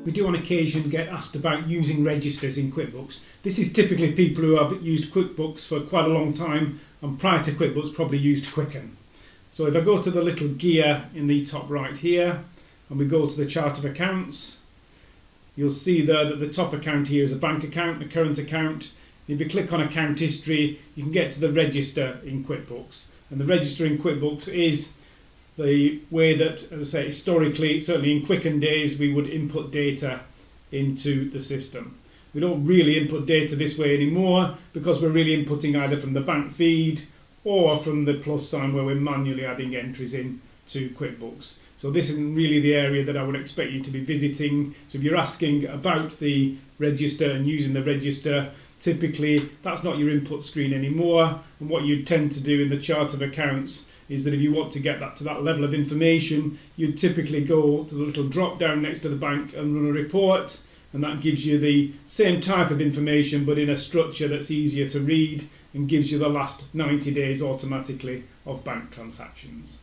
We do on occasion get asked about using registers in QuickBooks. This is typically people who have used QuickBooks for quite a long time and prior to QuickBooks probably used Quicken. So if I go to the little gear in the top right here and we go to the chart of accounts, you'll see there that the top account here is a bank account, a current account. If you click on account history, you can get to the register in QuickBooks. And the register in QuickBooks is the way that, as I say, historically, certainly in Quicken days, we would input data into the system. We don't really input data this way anymore because we're really inputting either from the bank feed or from the plus sign where we're manually adding entries in to QuickBooks. So this isn't really the area that I would expect you to be visiting. So if you're asking about the register and using the register, typically that's not your input screen anymore. And what you tend to do in the chart of accounts is that if you want to get that to that level of information, you typically go to the little drop down next to the bank and run a report, and that gives you the same type of information but in a structure that's easier to read and gives you the last 90 days automatically of bank transactions.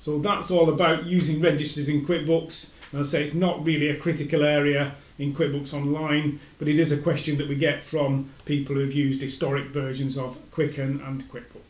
So that's all about using registers in QuickBooks. And I say it's not really a critical area in QuickBooks Online, but it is a question that we get from people who've used historic versions of Quicken and QuickBooks.